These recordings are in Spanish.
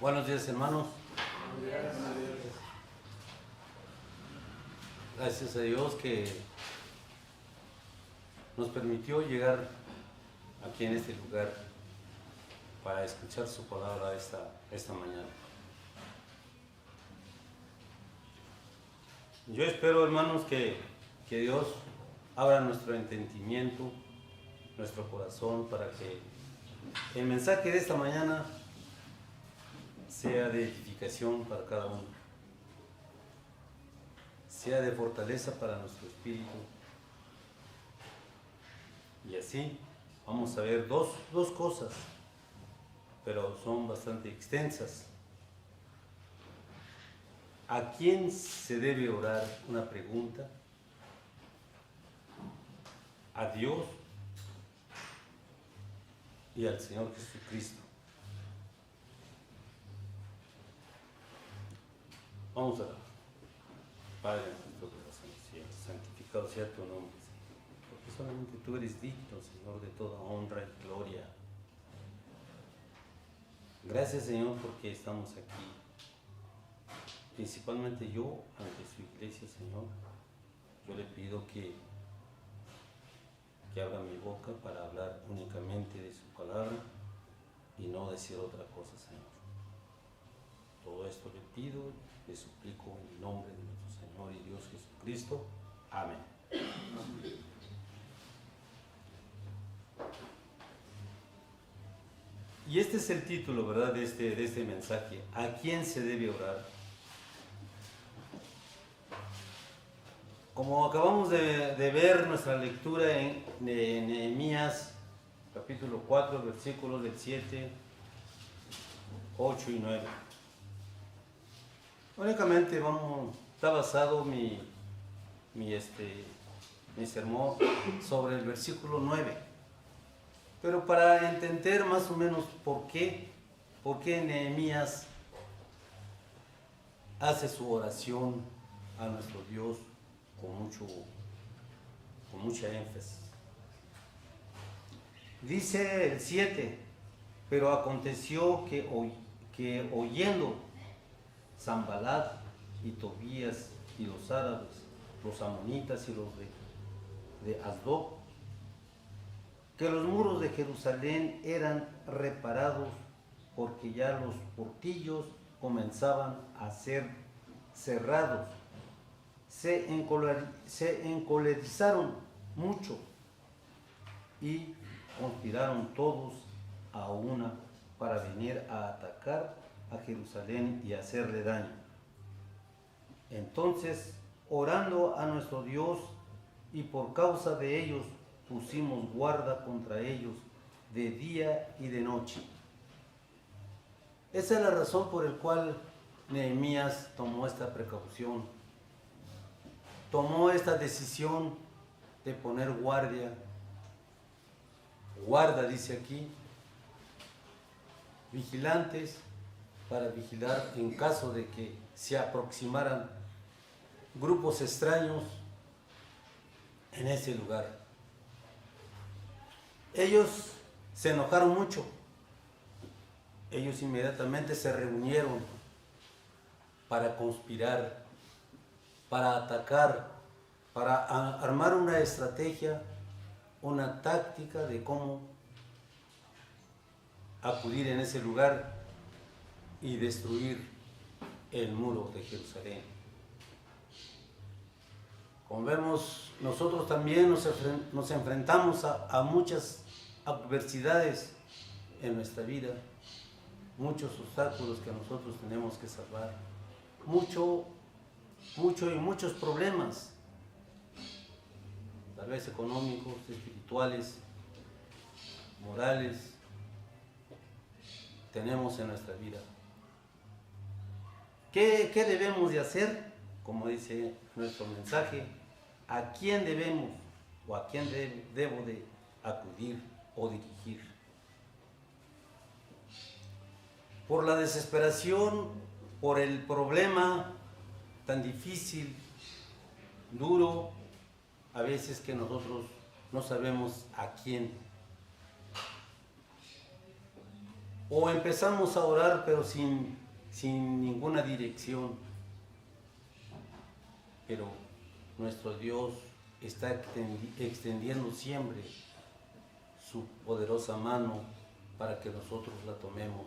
Buenos días, hermanos. Gracias a Dios que nos permitió llegar aquí en este lugar para escuchar su palabra esta mañana. Yo espero, hermanos, que Dios abra nuestro entendimiento, nuestro corazón, para que el mensaje de esta mañana sea de edificación para cada uno, sea de fortaleza para nuestro espíritu. Y así vamos a ver dos cosas, pero son bastante extensas. ¿A quién se debe orar? Una pregunta. A Dios y al Señor Jesucristo. Vamos a orar. Padre nuestro que estás en el cielo, santificado sea tu nombre, Señor, porque solamente tú eres digno, Señor, de toda honra y gloria. Gracias, Señor, porque estamos aquí, principalmente yo, ante su iglesia, Señor. Yo le pido que abra mi boca para hablar únicamente de su palabra y no decir otra cosa, Señor. Todo esto le pido, le suplico en el nombre de nuestro Señor y Dios Jesucristo. Amén. Y este es el título, ¿verdad?, de este mensaje. ¿A quién se debe orar? Como acabamos de ver nuestra lectura en Nehemías, capítulo 4, versículos del 7, 8 y 9. Únicamente está basado mi sermón sobre el versículo 9. Pero para entender más o menos por qué Nehemías hace su oración a nuestro Dios con mucha énfasis. Dice el 7, pero aconteció que oyendo Sanballat y Tobías y los árabes, los amonitas y los de Asdod, que los muros de Jerusalén eran reparados porque ya los portillos comenzaban a ser cerrados, se encolerizaron mucho y conspiraron todos a una para venir a atacar a Jerusalén y hacerle daño. Entonces, orando a nuestro Dios y por causa de ellos, pusimos guarda contra ellos de día y de noche. Esa es la razón por la cual Nehemías tomó esta precaución, tomó esta decisión de poner guardia. Guarda, dice aquí, vigilantes, para vigilar en caso de que se aproximaran grupos extraños en ese lugar. Ellos se enojaron mucho. Ellos inmediatamente se reunieron para conspirar, para atacar, para armar una estrategia, una táctica de cómo acudir en ese lugar y destruir el muro de Jerusalén. Como vemos, nosotros también nos enfrentamos a muchas adversidades en nuestra vida, muchos obstáculos que nosotros tenemos que salvar, muchos problemas, tal vez económicos, espirituales, morales, tenemos en nuestra vida. ¿Qué debemos de hacer? Como dice nuestro mensaje, ¿a quién debemos o a quién debo de acudir o dirigir? Por la desesperación, por el problema tan difícil, duro, a veces que nosotros no sabemos a quién. O empezamos a orar pero sin ninguna dirección. Pero nuestro Dios está extendiendo siempre su poderosa mano para que nosotros la tomemos,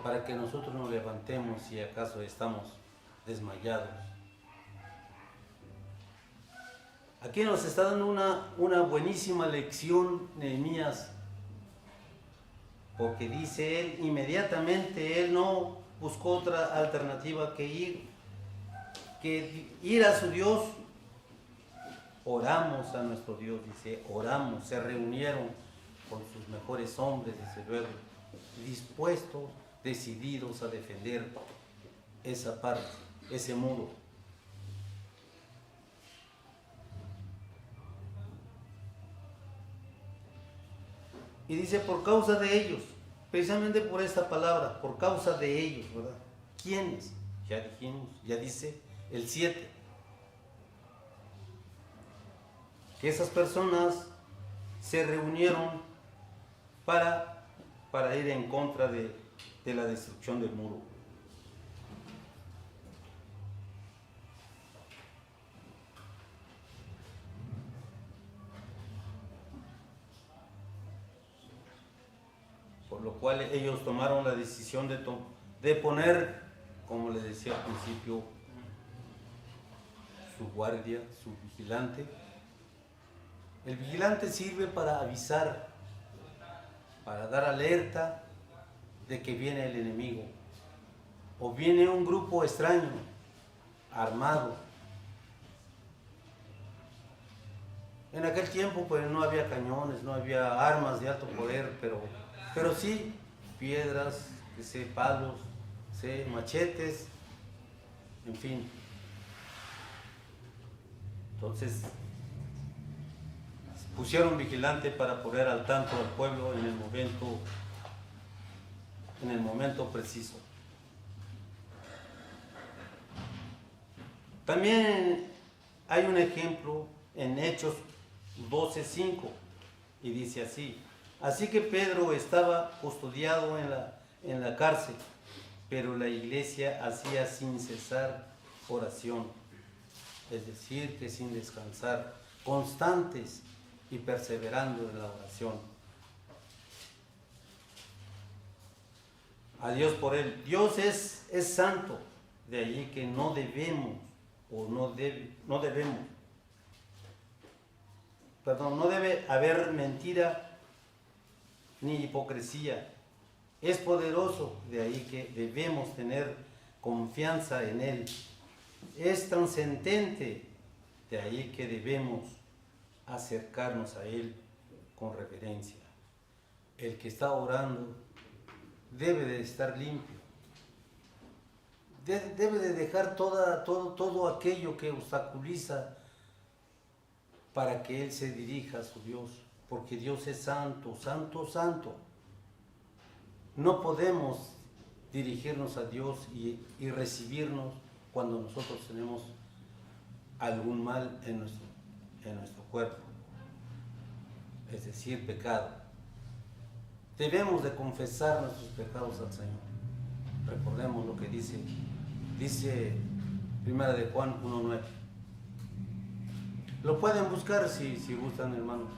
para que nosotros nos levantemos si acaso estamos desmayados. Aquí nos está dando una buenísima lección Nehemías, porque dice él, inmediatamente él no buscó otra alternativa que ir a su Dios. Oramos a nuestro Dios, dice, oramos, se reunieron con sus mejores hombres, desde luego, dispuestos, decididos a defender esa parte, ese muro. Y dice, por causa de ellos, precisamente por esta palabra, por causa de ellos, ¿verdad? ¿Quiénes? Ya dijimos, ya dice el 7. Que esas personas se reunieron para ir en contra de la destrucción del muro. Por lo cual ellos tomaron la decisión de poner, como les decía al principio, su guardia, su vigilante. El vigilante sirve para avisar, para dar alerta de que viene el enemigo o viene un grupo extraño, armado. En aquel tiempo pues no había cañones, no había armas de alto poder, pero sí piedras, palos, machetes, en fin. Entonces pusieron vigilante para poner al tanto al pueblo en el momento preciso. También hay un ejemplo en Hechos 12:5 y dice así: así que Pedro estaba custodiado en la cárcel, pero la iglesia hacía sin cesar oración, es decir, que sin descansar, constantes y perseverando en la oración. A Dios por él. Dios es santo, de allí que no debe haber mentira ni hipocresía. Es poderoso, de ahí que debemos tener confianza en él. Es trascendente, de ahí que debemos acercarnos a él con reverencia. El que está orando debe de estar limpio, debe de dejar todo aquello que obstaculiza para que él se dirija a su Dios, porque Dios es santo, santo, santo. No podemos dirigirnos a Dios y recibirnos cuando nosotros tenemos algún mal en nuestro cuerpo, es decir, pecado. Debemos de confesar nuestros pecados al Señor. Recordemos lo que dice 1 de Juan 1:9. Lo pueden buscar si gustan, hermanos.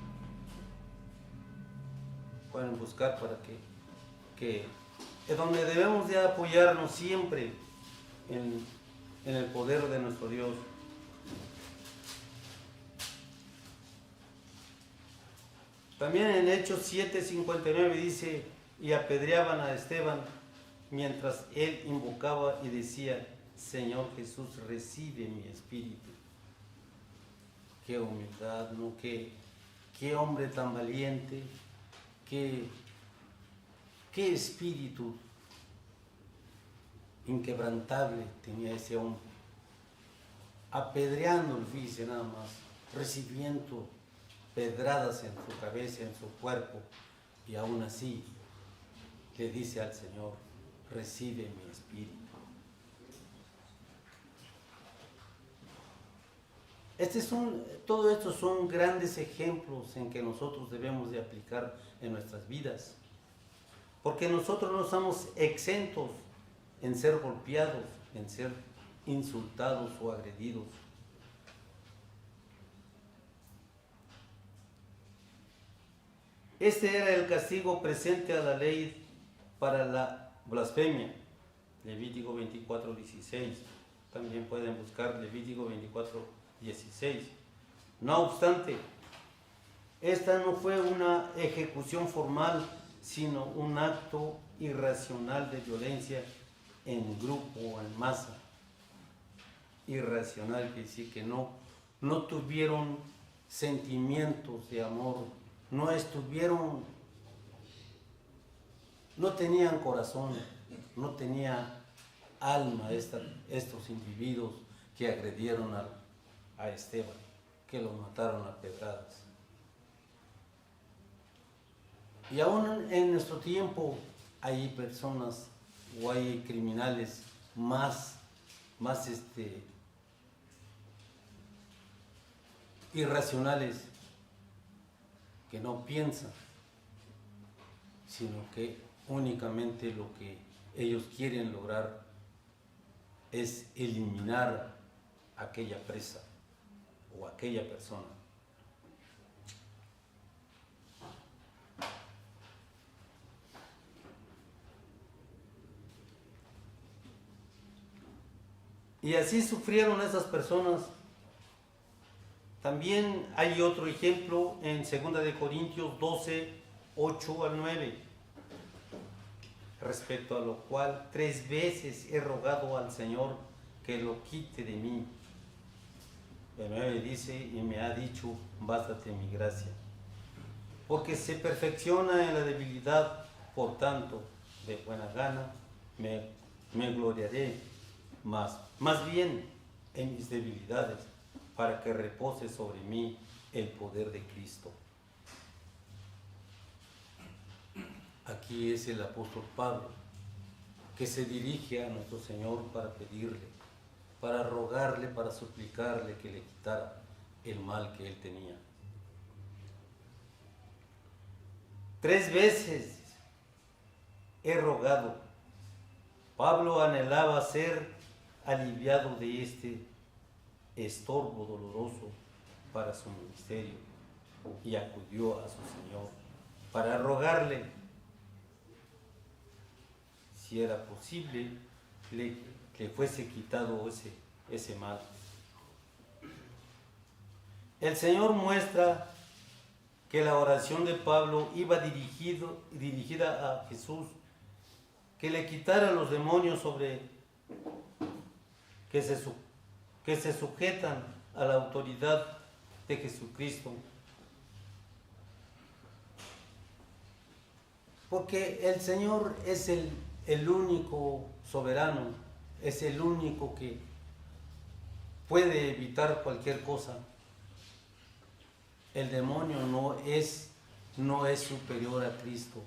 Pueden buscar para que es donde debemos de apoyarnos siempre en el poder de nuestro Dios. También en Hechos 7:59 dice: y apedreaban a Esteban mientras él invocaba y decía: Señor Jesús, recibe mi espíritu. Qué humildad, ¿no? Qué hombre tan valiente, qué espíritu inquebrantable tenía ese hombre. Apedreando, fíjese nada más, recibiendo pedradas en su cabeza, en su cuerpo, y aún así le dice al Señor: recibe mi espíritu. Todo esto son grandes ejemplos en que nosotros debemos de aplicar en nuestras vidas. porque nosotros no estamos exentos en ser golpeados, en ser insultados o agredidos. Este era el castigo presente a la ley para la blasfemia. Levítico 24:16. También pueden buscar Levítico 24:16. No obstante, esta no fue una ejecución formal, sino un acto irracional de violencia en grupo o en masa. Irracional quiere decir que no tuvieron sentimientos de amor, no tenían corazón, no tenía alma estos individuos que agredieron a Esteban, que lo mataron a pedradas. Y aún en nuestro tiempo hay personas o hay criminales más irracionales, que no piensan, sino que únicamente lo que ellos quieren lograr es eliminar a aquella presa o a aquella persona. Y así sufrieron esas personas. También hay otro ejemplo en 2 de Corintios 12, 8 al 9, respecto a lo cual 3 veces he rogado al Señor que lo quite de mí. El 9 dice, y me ha dicho, bástate mi gracia, porque se perfecciona en la debilidad, por tanto, de buena gana me gloriaré más bien en mis debilidades, para que repose sobre mí el poder de Cristo. Aquí es el apóstol Pablo, que se dirige a nuestro Señor para pedirle, para rogarle, para suplicarle que le quitara el mal que él tenía. 3 veces he rogado. Pablo anhelaba ser aliviado de este estorbo doloroso para su ministerio y acudió a su Señor para rogarle si era posible que fuese quitado ese mal. El Señor muestra que la oración de Pablo iba dirigida a Jesús, que le quitara los demonios que se sujetan a la autoridad de Jesucristo. Porque el Señor es el único soberano, es el único que puede evitar cualquier cosa. El demonio no es superior a Cristo.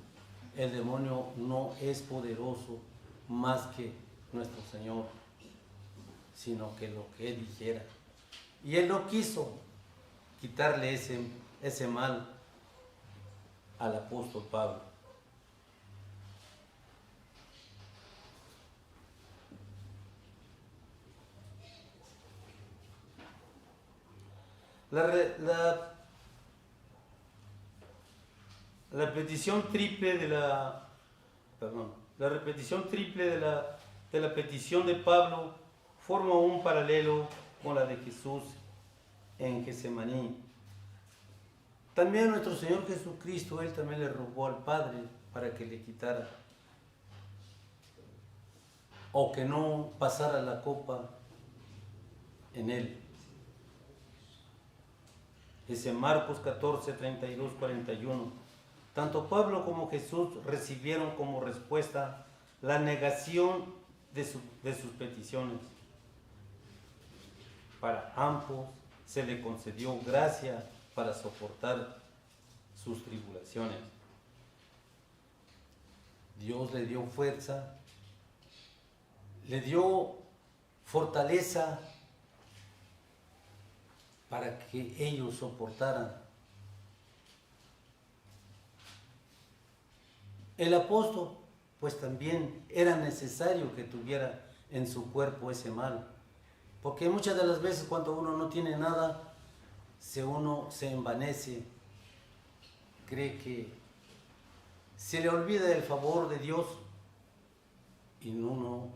El demonio no es poderoso más que nuestro Señor, sino que lo que Él dijera. Y Él no quiso quitarle ese mal al apóstol Pablo. La repetición triple de la petición de Pablo forma un paralelo con la de Jesús en Getsemaní. También nuestro Señor Jesucristo, Él también le rogó al Padre para que le quitara o que no pasara la copa en Él. Dice Marcos 14, 32, 41. Tanto Pablo como Jesús recibieron como respuesta la negación de sus peticiones. Para ambos se le concedió gracia para soportar sus tribulaciones. Dios le dio fuerza, le dio fortaleza para que ellos soportaran. El apóstol, pues también era necesario que tuviera en su cuerpo ese mal. Porque muchas de las veces cuando uno no tiene nada, uno se envanece, cree que se le olvida el favor de Dios y uno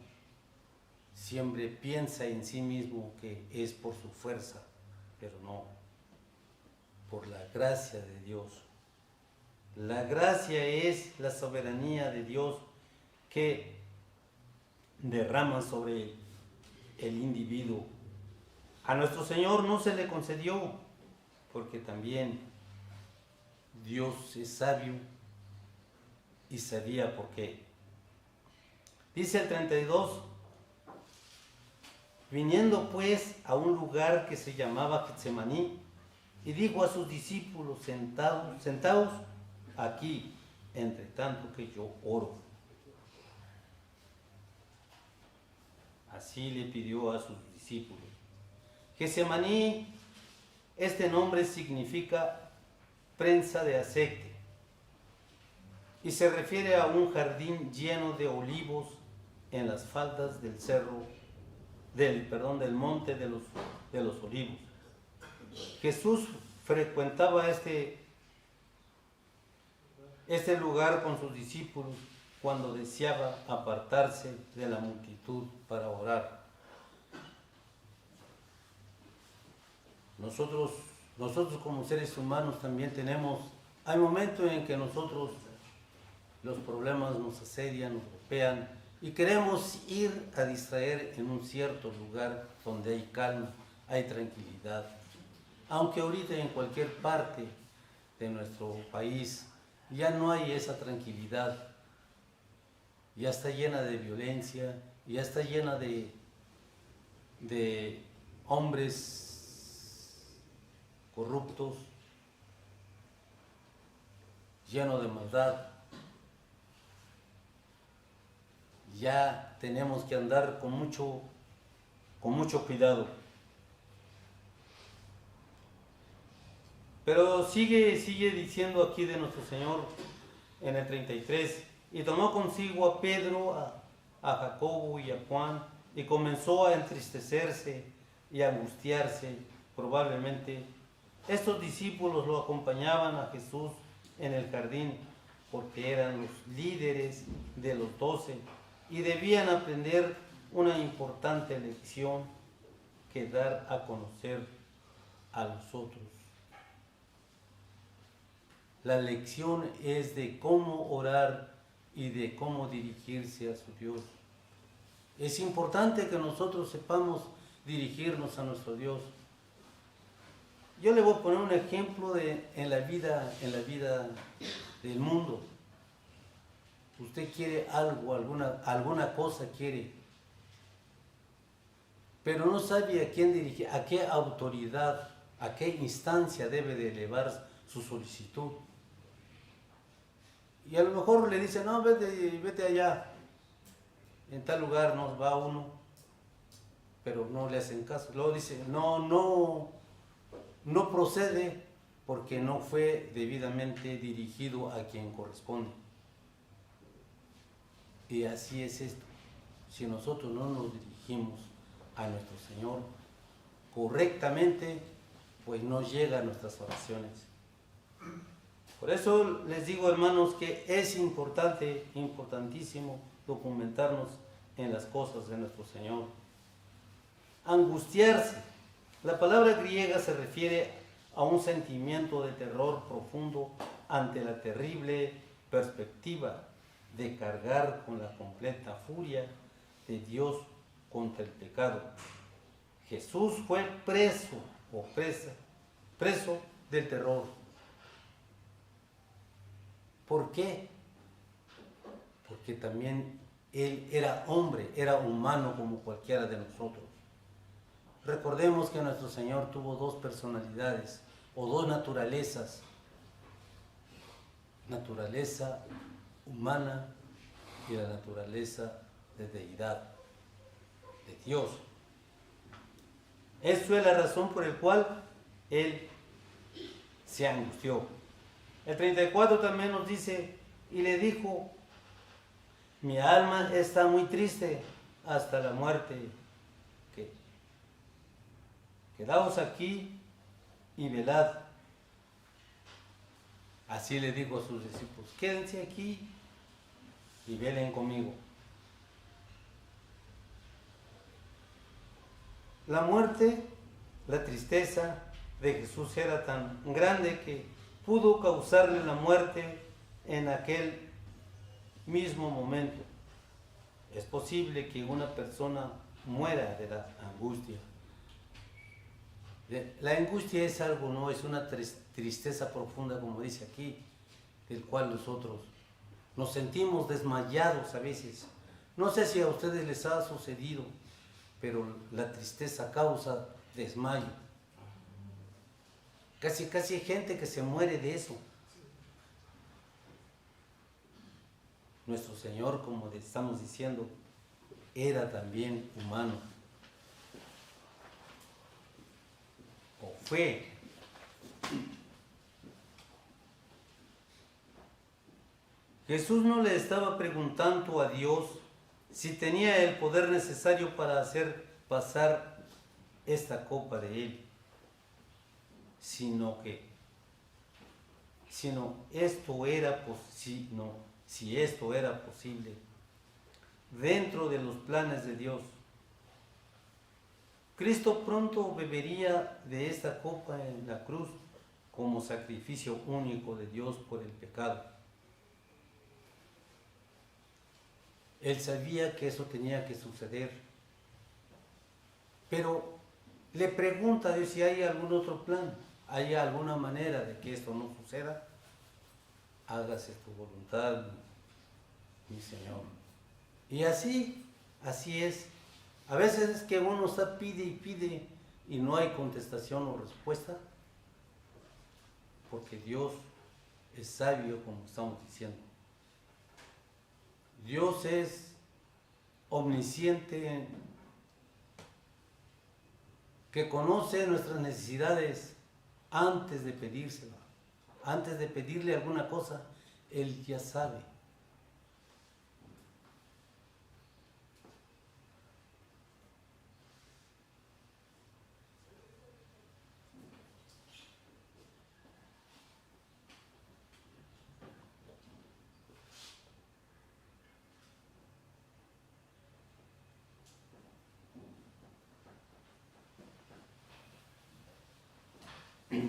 siempre piensa en sí mismo que es por su fuerza, pero no, por la gracia de Dios. La gracia es la soberanía de Dios que derrama sobre el individuo. A nuestro Señor no se le concedió, porque también Dios es sabio y sabía por qué. Dice el 32, viniendo pues a un lugar que se llamaba Getsemaní, y dijo a sus discípulos, sentaos aquí, entre tanto que yo oro. Así le pidió a sus discípulos. Getsemaní, este nombre significa prensa de aceite y se refiere a un jardín lleno de olivos en las faldas del del monte de los olivos. Jesús frecuentaba este lugar con sus discípulos cuando deseaba apartarse de la multitud para orar. Nosotros como seres humanos también hay momentos en que nosotros los problemas nos asedian, nos golpean y queremos ir a distraer en un cierto lugar donde hay calma, hay tranquilidad. Aunque ahorita en cualquier parte de nuestro país ya no hay esa tranquilidad, ya está llena de violencia, ya está llena de hombres corruptos, lleno de maldad. Ya tenemos que andar con mucho cuidado. Pero sigue diciendo aquí de nuestro Señor en el 33, y tomó consigo a Pedro, a Jacobo y a Juan, y comenzó a entristecerse y a angustiarse. Probablemente estos discípulos lo acompañaban a Jesús en el jardín porque eran los líderes de los 12 y debían aprender una importante lección que dar a conocer a los otros. La lección es de cómo orar y de cómo dirigirse a su Dios. Es importante que nosotros sepamos dirigirnos a nuestro Dios. Yo le voy a poner un ejemplo en la vida del mundo. Usted quiere algo, alguna cosa quiere, pero no sabe a quién dirigir, a qué autoridad, a qué instancia debe de elevar su solicitud. Y a lo mejor le dice, no, vete allá, en tal lugar nos va uno, pero no le hacen caso. Luego dice, no procede porque no fue debidamente dirigido a quien corresponde. Y así es esto. Si nosotros no nos dirigimos a nuestro Señor correctamente, pues no llega a nuestras oraciones. Por eso les digo, hermanos, que es importantísimo documentarnos en las cosas de nuestro Señor. Angustiarse. La palabra griega se refiere a un sentimiento de terror profundo ante la terrible perspectiva de cargar con la completa furia de Dios contra el pecado. Jesús fue preso del terror. ¿Por qué? Porque también Él era hombre, era humano como cualquiera de nosotros. Recordemos que nuestro Señor tuvo dos personalidades o dos naturalezas. Naturaleza humana y la naturaleza de deidad, de Dios. Eso es la razón por la cual Él se angustió. El 34 también nos dice, y le dijo: mi alma está muy triste hasta la muerte. Quedaos aquí y velad. Así le dijo a sus discípulos: quédense aquí y velen conmigo. La muerte, la tristeza de Jesús era tan grande que pudo causarle la muerte en aquel mismo momento. Es posible que una persona muera de la angustia. La angustia es algo, no es una tristeza profunda, como dice aquí, del cual nosotros nos sentimos desmayados a veces. No sé si a ustedes les ha sucedido, pero la tristeza causa desmayo. Casi hay gente que se muere de eso. Nuestro Señor, como estamos diciendo, era también humano. O fue. Jesús no le estaba preguntando a Dios si tenía el poder necesario para hacer pasar esta copa de él, sino si esto era posible dentro de los planes de Dios. Cristo pronto bebería de esta copa en la cruz como sacrificio único de Dios por el pecado. Él sabía que eso tenía que suceder, pero le pregunta a Dios si hay algún otro plan, hay alguna manera de que esto no suceda. Hágase tu voluntad, mi Señor. Y así es. A veces es que uno está pide y pide y no hay contestación o respuesta, porque Dios es sabio, como estamos diciendo. Dios es omnisciente, que conoce nuestras necesidades antes de pedírsela. Antes de pedirle alguna cosa, Él ya sabe.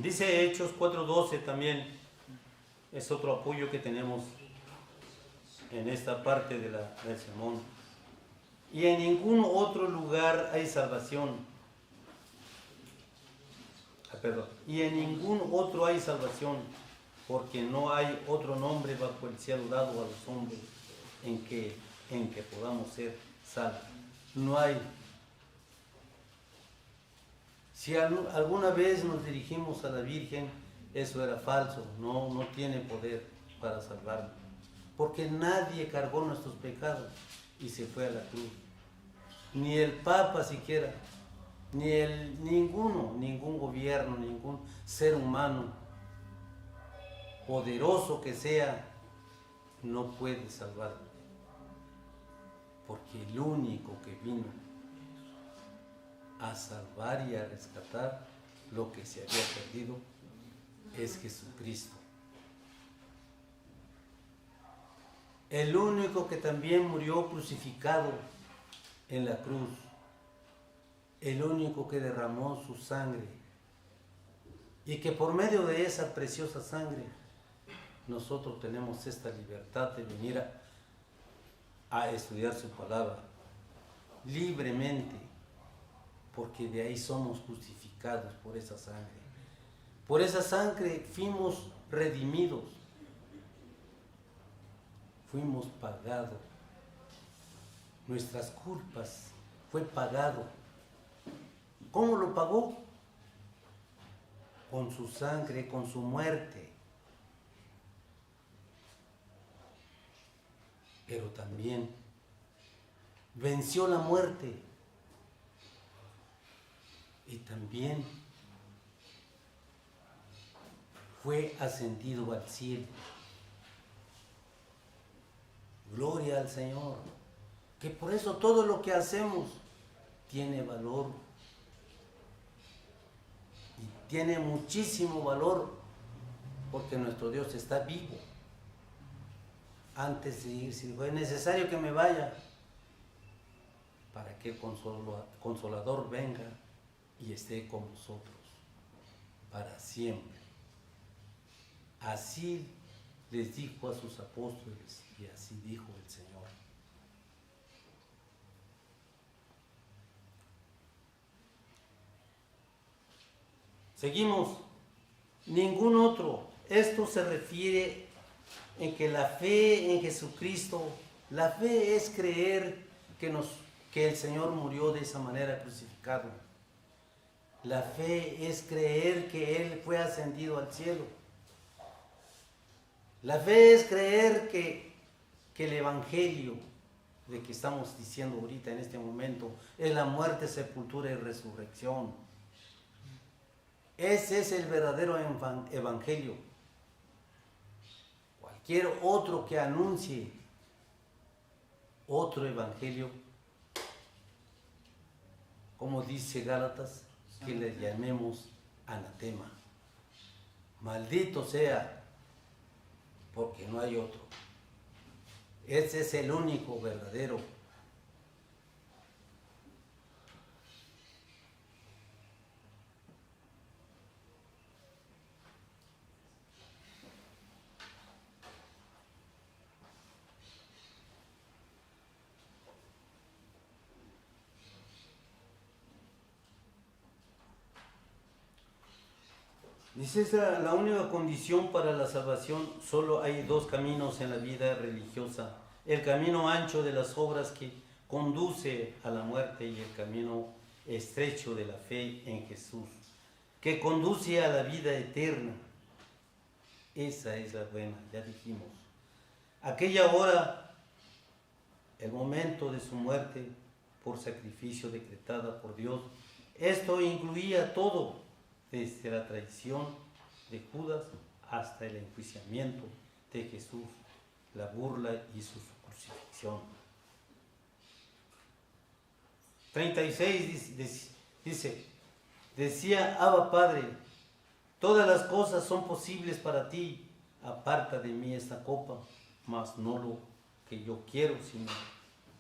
Dice Hechos 4:12 también, es otro apoyo que tenemos en esta parte del sermón. Y en ningún otro lugar hay salvación. Y en ningún otro hay salvación, porque no hay otro nombre bajo el cielo dado a los hombres en que podamos ser salvos. No hay. Si alguna vez nos dirigimos a la Virgen, eso era falso, no tiene poder para salvarnos, porque nadie cargó nuestros pecados y se fue a la cruz, ni el Papa siquiera, ningún gobierno, ningún ser humano, poderoso que sea, no puede salvarnos, porque el único que vino a salvar y a rescatar lo que se había perdido es Jesucristo. El único que también murió crucificado en la cruz, el único que derramó su sangre y que por medio de esa preciosa sangre nosotros tenemos esta libertad de venir a estudiar su palabra libremente, porque de ahí somos justificados por esa sangre. Por esa sangre fuimos redimidos, fuimos pagados. Nuestras culpas fue pagado. ¿Cómo lo pagó? Con su sangre, con su muerte. Pero también venció la muerte. Y también fue ascendido al cielo. Gloria al Señor. Que por eso todo lo que hacemos tiene valor. Y tiene muchísimo valor porque nuestro Dios está vivo. Antes de irse, dijo, es necesario que me vaya para que el Consolador venga y esté con nosotros para siempre. Así les dijo a sus apóstoles y así dijo el Señor. Seguimos. Ningún otro. Esto se refiere en que la fe en Jesucristo, la fe es creer que el Señor murió de esa manera crucificado. La fe es creer que Él fue ascendido al cielo. La fe es creer que el Evangelio de que estamos diciendo ahorita en este momento es la muerte, sepultura y resurrección. Ese es el verdadero Evangelio. Cualquier otro que anuncie otro Evangelio, como dice Gálatas, que le llamemos anatema. Maldito sea, porque no hay otro. Ese es el único verdadero. Dice la única condición para la salvación. Solo hay dos caminos en la vida religiosa: el camino ancho de las obras que conduce a la muerte y el camino estrecho de la fe en Jesús que conduce a la vida eterna. Esa es la buena, ya dijimos. Aquella hora, el momento de su muerte por sacrificio decretada por Dios, esto incluía todo, desde la traición de Judas hasta el enjuiciamiento de Jesús, la burla y su crucifixión. 36 dice, decía Abba Padre, todas las cosas son posibles para ti, aparta de mí esta copa, mas no lo que yo quiero,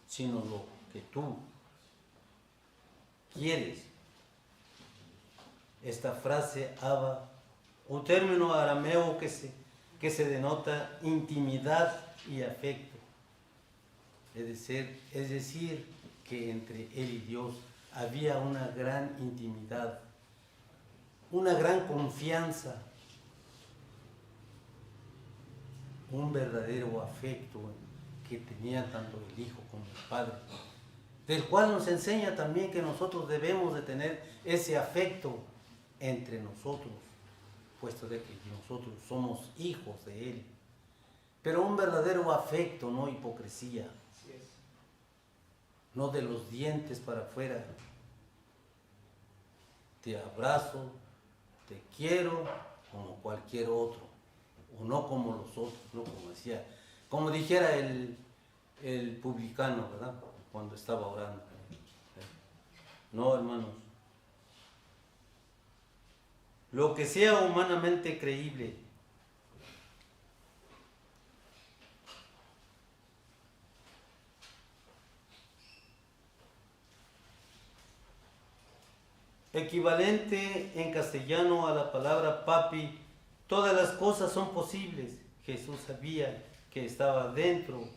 sino lo que tú quieres. Esta frase Abba, un término arameo que se denota intimidad y afecto. Es decir, que entre él y Dios había una gran intimidad, una gran confianza, un verdadero afecto que tenía tanto el Hijo como el Padre, del cual nos enseña también que nosotros debemos de tener ese afecto entre nosotros, puesto de que nosotros somos hijos de Él, pero un verdadero afecto, no hipocresía, no de los dientes para afuera. Te abrazo, te quiero como cualquier otro, o no como los otros, no como dijera el publicano, ¿verdad? Cuando estaba orando. No, hermanos. Lo que sea humanamente creíble. Equivalente en castellano a la palabra papi, todas las cosas son posibles. Jesús sabía que estaba dentro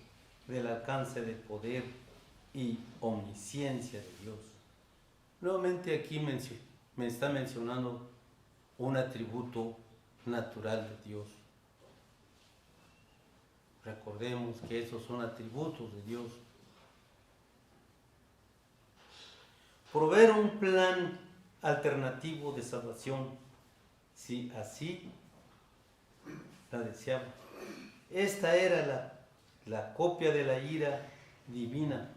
del alcance del poder y omnisciencia de Dios. Nuevamente aquí me está mencionando un atributo natural de Dios. Recordemos que esos son atributos de Dios. Proveer un plan alternativo de salvación, si así la deseamos. Esta era la copia de la ira divina.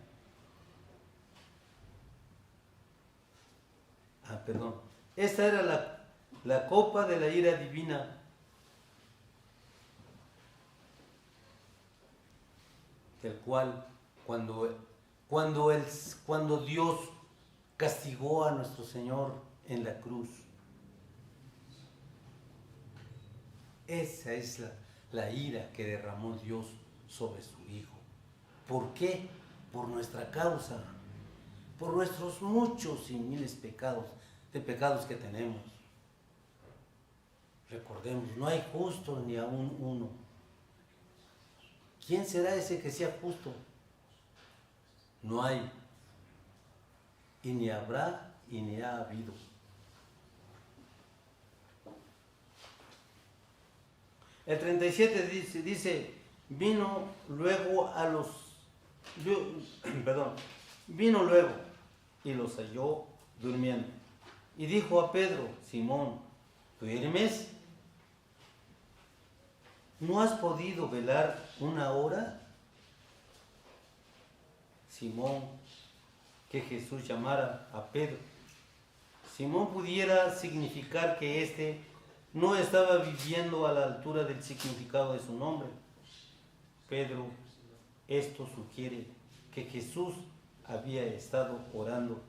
Esta era la copa de la ira divina. del cual cuando Dios castigó a nuestro Señor en la cruz, esa es la ira que derramó Dios sobre su Hijo. ¿Por qué? Por nuestra causa, por nuestros muchos y miles de pecados que tenemos. Recordemos, no hay justo ni aún uno. ¿Quién será ese que sea justo? No hay, y ni habrá, y ni ha habido. El 37 dice, vino luego y los halló durmiendo. Y dijo a Pedro, Simón, ¿duermes? ¿No has podido velar una hora? Simón, que Jesús llamara a Pedro. Simón pudiera significar que éste no estaba viviendo a la altura del significado de su nombre. Pedro, esto sugiere que Jesús había estado orando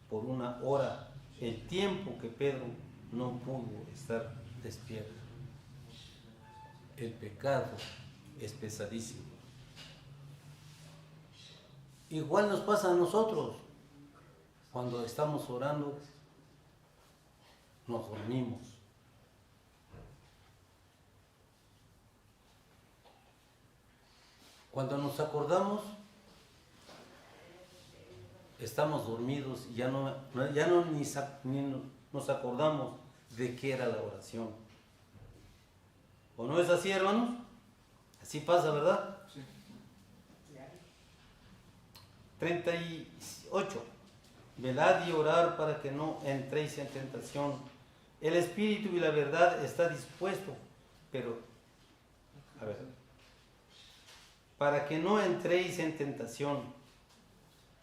por una hora, el tiempo que Pedro no pudo estar despierto. El pecado es pesadísimo. Igual nos pasa a nosotros. Cuando estamos orando, nos dormimos. Cuando nos acordamos, estamos dormidos y ya no ni nos acordamos de qué era la oración. ¿O no es así, hermanos? Así pasa, ¿verdad? Sí. 38. Velad y orar para que no entréis en tentación. El espíritu y la verdad está dispuesto, pero, para que no entréis en tentación.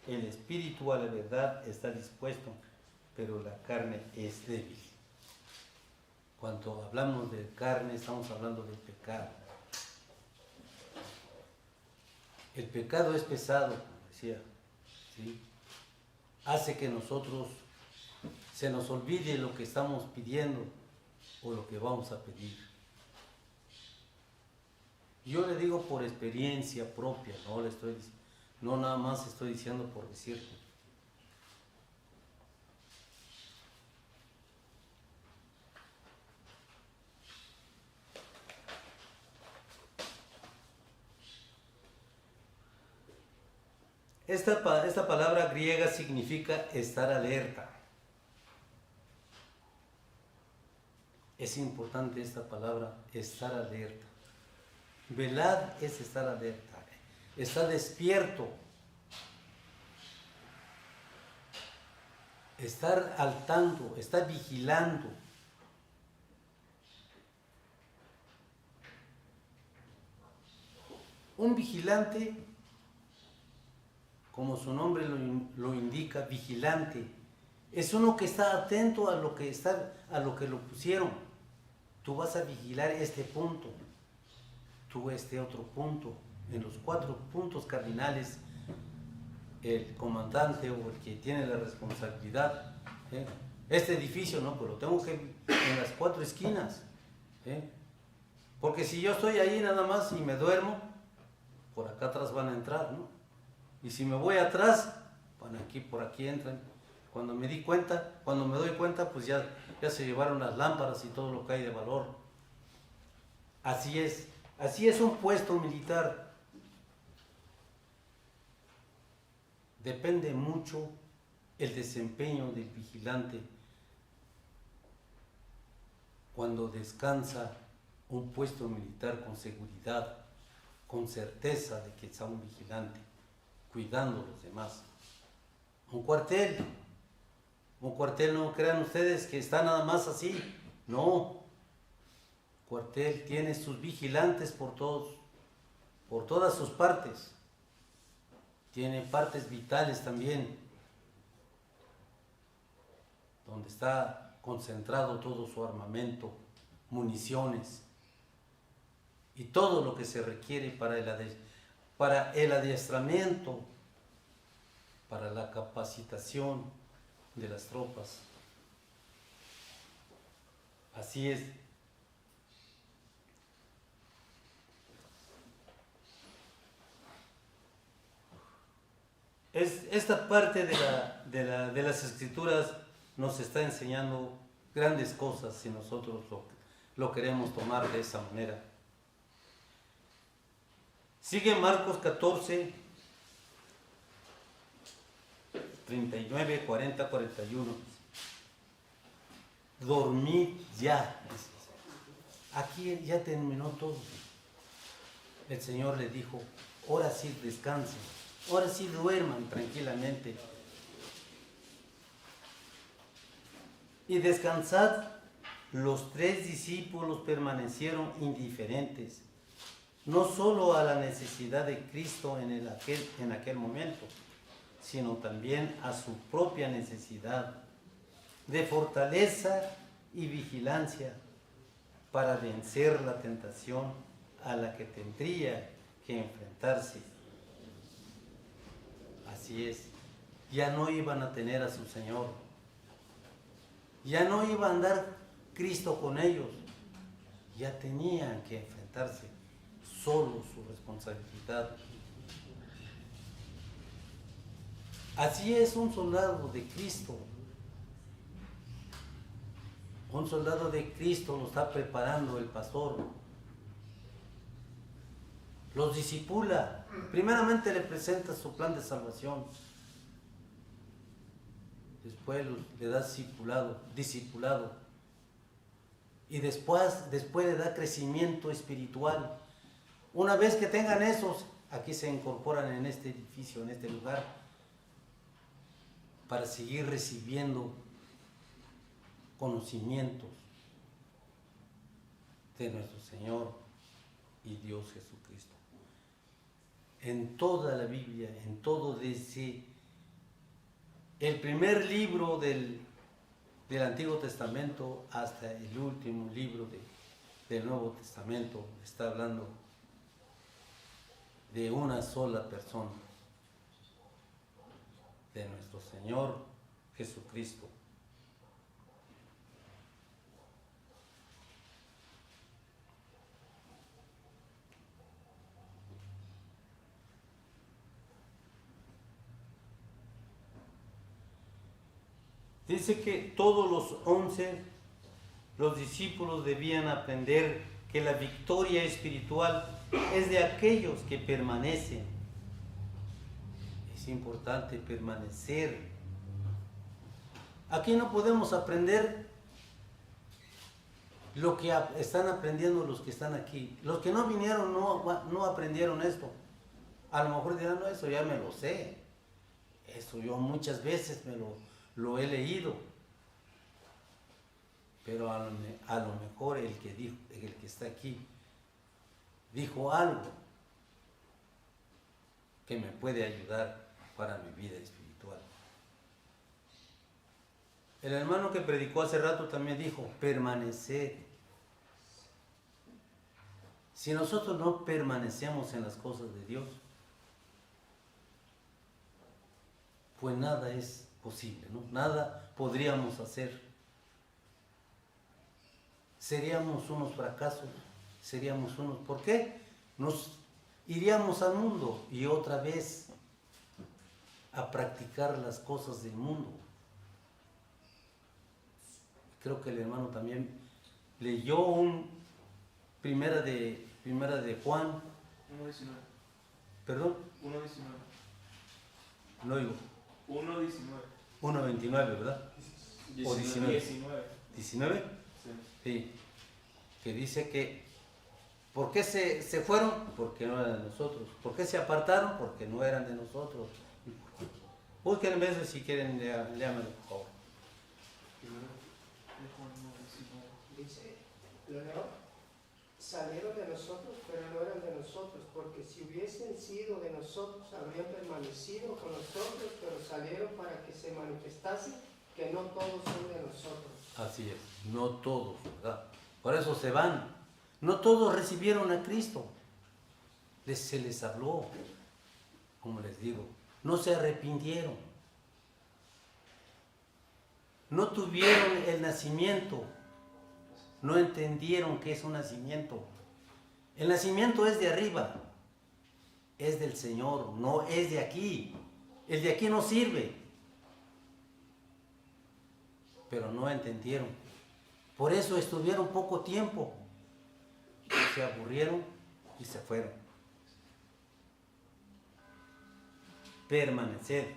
El espíritu a la verdad está dispuesto, pero la carne es débil. Cuando hablamos de carne, estamos hablando del pecado. El pecado es pesado, como decía, ¿sí? Hace que nosotros se nos olvide lo que estamos pidiendo o lo que vamos a pedir. Yo le digo por experiencia propia, no nada más estoy diciendo por decirlo. Esta palabra griega significa estar alerta. Es importante esta palabra, estar alerta. Velad es estar alerta, estar despierto, estar al tanto, estar vigilando. Un vigilante, como su nombre lo indica, vigilante, es uno que está atento a lo que lo pusieron. Tú vas a vigilar este punto, tú este otro punto. En los 4 puntos cardinales, el comandante o el que tiene la responsabilidad, este edificio, no, pero lo tengo que en las 4 esquinas, porque si yo estoy ahí nada más y me duermo, por acá atrás van a entrar, ¿no? Y si me voy atrás, por aquí entran. Cuando me doy cuenta, pues ya se llevaron las lámparas y todo lo que hay de valor. Así es un puesto militar. Depende mucho el desempeño del vigilante cuando descansa un puesto militar con seguridad, con certeza de que está un vigilante, cuidando a los demás. Un cuartel no crean ustedes que está nada más así, no. Cuartel tiene sus vigilantes por todas sus partes. Tiene partes vitales también, donde está concentrado todo su armamento, municiones y todo lo que se requiere para para el adiestramiento, para la capacitación de las tropas. Así es. Esta parte de las escrituras nos está enseñando grandes cosas si nosotros lo queremos tomar de esa manera. Sigue Marcos 14, 39, 40, 41. Dormid ya. Aquí ya terminó todo. El Señor le dijo, ahora sí descansen, ahora sí duerman tranquilamente. Y descansad. Los 3 discípulos permanecieron indiferentes, no solo a la necesidad de Cristo en aquel momento, sino también a su propia necesidad de fortaleza y vigilancia para vencer la tentación a la que tendría que enfrentarse. Así es, ya no iban a tener a su Señor, ya no iba a andar Cristo con ellos, ya tenían que enfrentarse solo su responsabilidad. Así es un soldado de Cristo. Un soldado de Cristo lo está preparando el pastor. Los discipula. Primeramente le presenta su plan de salvación. Después le da discipulado. Y después le da crecimiento espiritual. Una vez que tengan esos, aquí se incorporan en este edificio, en este lugar, para seguir recibiendo conocimientos de nuestro Señor y Dios Jesucristo. En toda la Biblia, en todo desde el primer libro del Antiguo Testamento hasta el último libro del Nuevo Testamento, está hablando de una sola persona, de nuestro Señor Jesucristo. Dice que todos los 11, los discípulos debían aprender que la victoria espiritual es de aquellos que permanecen. Es importante permanecer. Aquí no podemos aprender lo que están aprendiendo los que están aquí. Los que no vinieron no aprendieron esto. A lo mejor dirán, no, eso ya me lo sé. Eso yo muchas veces lo he leído, pero a lo mejor el que está aquí dijo algo que me puede ayudar para mi vida espiritual. El hermano que predicó hace rato también dijo, permanecer. Si nosotros no permanecemos en las cosas de Dios, pues nada es posible, ¿no? Nada podríamos hacer. Seríamos unos fracasos, ¿por qué? Nos iríamos al mundo y otra vez a practicar las cosas del mundo. Creo que el hermano también leyó primera de Juan 1:19. ¿Perdón? 1:19. No digo. 1:19. 1:29, ¿verdad? 19. O 19. 19. ¿19? Sí. Que dice que ¿por qué se fueron? Porque no eran de nosotros. ¿Por qué se apartaron? Porque no eran de nosotros. Busquen en vez de, si quieren, léamelo, por favor. Dice, lo leo, salieron de nosotros, pero no eran de nosotros, porque si hubiesen sido de nosotros, habrían permanecido con nosotros, pero salieron para que se manifestase que no todos son de nosotros. Así es, no todos, ¿verdad? Por eso se van. No todos recibieron a Cristo. se les habló, como les digo, no se arrepintieron, no tuvieron el nacimiento, no entendieron qué es un nacimiento. El nacimiento es de arriba, es del Señor, no es de aquí. El de aquí no sirve, pero no entendieron. Por eso estuvieron poco tiempo, se aburrieron y se fueron. Permanecer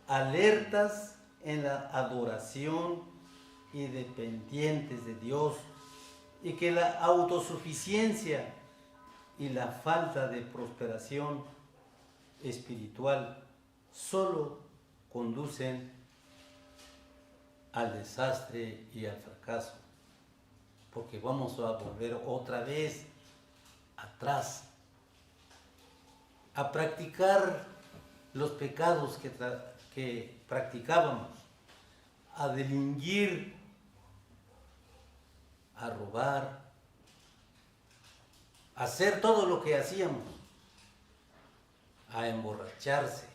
alertas en la adoración y dependientes de Dios, y que la autosuficiencia y la falta de prosperación espiritual solo conducen al desastre y al fracaso, porque vamos a volver otra vez atrás, a practicar los pecados que practicábamos, a delinquir, a robar, a hacer todo lo que hacíamos, a emborracharse,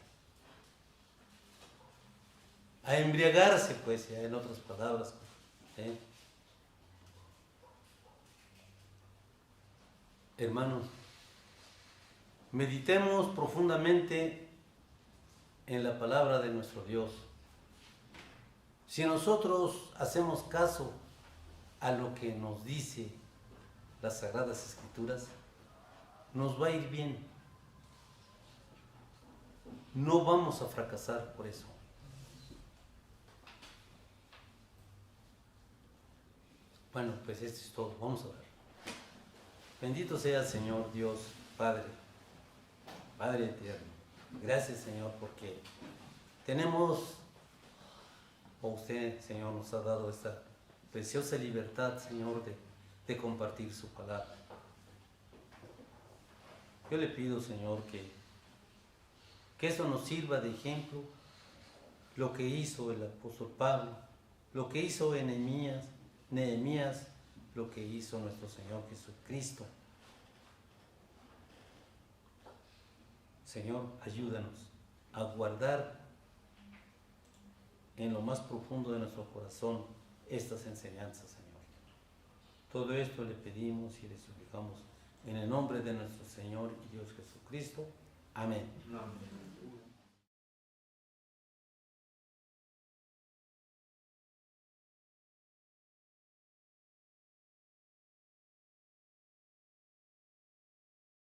a embriagarse, pues, ya en otras palabras. Hermanos, meditemos profundamente en la palabra de nuestro Dios. Si nosotros hacemos caso a lo que nos dice las Sagradas Escrituras, nos va a ir bien. No vamos a fracasar por eso. Bueno, pues esto es todo. Vamos a orar. Bendito sea el Señor Dios, Padre eterno. Gracias, Señor, porque tenemos, o usted, Señor, nos ha dado esta preciosa libertad, Señor, de compartir su palabra. Yo le pido, Señor, que eso nos sirva de ejemplo, lo que hizo el apóstol Pablo, lo que hizo Nehemías, lo que hizo nuestro Señor Jesucristo. Señor, ayúdanos a guardar en lo más profundo de nuestro corazón estas enseñanzas, Señor. Todo esto le pedimos y le suplicamos en el nombre de nuestro Señor y Dios Jesucristo. Amén. Amén.